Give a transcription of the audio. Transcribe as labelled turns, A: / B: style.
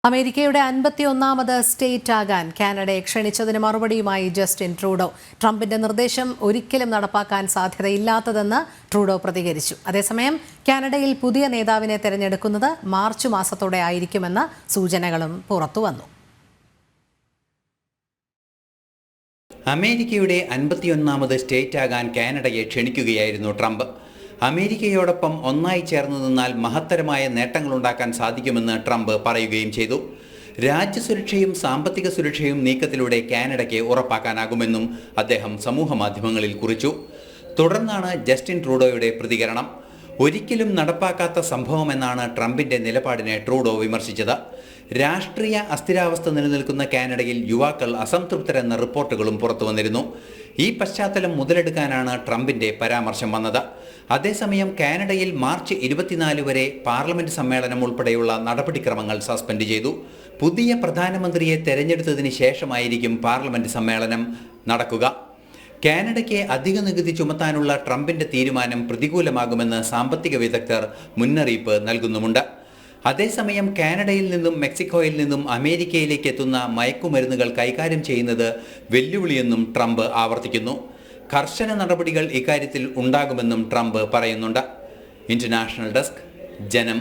A: അമേരിക്കയുടെ 51ാമത് സ്റ്റേറ്റ് ആകാൻ കാനഡയെ ക്ഷണിച്ചതിന് മറുപടിയുമായി ജസ്റ്റിൻ ട്രൂഡോ. ട്രംപിന്റെ നിർദ്ദേശം ഒരിക്കലും നടപ്പാക്കാൻ സാധ്യതയില്ലാത്തതെന്ന് ട്രൂഡോ പ്രതികരിച്ചു. അതേസമയം കാനഡയിൽ പുതിയ നേതാവിനെ തെരഞ്ഞെടുക്കുന്നത് മാർച്ച് മാസത്തോടെ ആയിരിക്കുമെന്ന സൂചനകളും പുറത്തുവന്നു.
B: അമേരിക്കയുടെ 51ാമത് സ്റ്റേറ്റ് ആകാൻ കാനഡയെ ക്ഷണിക്കുകയായിരുന്നു ട്രംപ്. അമേരിക്കയോടൊപ്പം ഒന്നായി ചേർന്നു നിന്നാൽ മഹത്തരമായ നേട്ടങ്ങളുണ്ടാക്കാൻ സാധിക്കുമെന്ന് ട്രംപ് പറയുകയും ചെയ്തു. രാജ്യസുരക്ഷയും സാമ്പത്തിക സുരക്ഷയും നീക്കത്തിലൂടെ കാനഡയ്ക്ക് ഉറപ്പാക്കാനാകുമെന്നും അദ്ദേഹം സമൂഹമാധ്യമങ്ങളിൽ കുറിച്ചു. തുടർന്നാണ് ജസ്റ്റിൻ ട്രൂഡോയുടെ പ്രതികരണം. ഒരിക്കലും നടപ്പാക്കാത്ത സംഭവമെന്നാണ് ട്രംപിന്റെ നിലപാടിനെ ട്രൂഡോ വിമർശിച്ചത്. രാഷ്ട്രീയ അസ്ഥിരാവസ്ഥ നിലനിൽക്കുന്ന കാനഡയിൽ യുവാക്കൾ അസംതൃപ്തരെന്ന റിപ്പോർട്ടുകളും പുറത്തുവന്നിരുന്നു. ഈ പശ്ചാത്തലം മുതലെടുക്കാനാണ് ട്രംപിന്റെ പരാമർശം വന്നത്. അതേസമയം കാനഡയിൽ മാർച്ച് 24 വരെ പാർലമെന്റ് സമ്മേളനം ഉൾപ്പെടെയുള്ള നടപടിക്രമങ്ങൾ സസ്പെൻഡ് ചെയ്തു. പുതിയ പ്രധാനമന്ത്രിയെ തെരഞ്ഞെടുത്തതിന് ശേഷമായിരിക്കും പാർലമെന്റ് സമ്മേളനം നടക്കുക. കാനഡയ്ക്ക് അധിക നികുതി ചുമത്താനുള്ള ട്രംപിന്റെ തീരുമാനം പ്രതികൂലമാകുമെന്ന് സാമ്പത്തിക വിദഗ്ധർ മുന്നറിയിപ്പ് നൽകുന്നുമുണ്ട്. അതേസമയം കാനഡയിൽ നിന്നും മെക്സിക്കോയിൽ നിന്നും അമേരിക്കയിലേക്ക് എത്തുന്ന മയക്കുമരുന്നുകൾ കൈകാര്യം ചെയ്യുന്നത് വെല്ലുവിളിയെന്നും ട്രംപ് ആവർത്തിക്കുന്നു. കർശന നടപടികൾ ഇക്കാര്യത്തിൽ ഉണ്ടാകുമെന്നും ട്രംപ് പറയുന്നുണ്ട്. ഇന്റർനാഷണൽ ഡെസ്ക്, ജനം.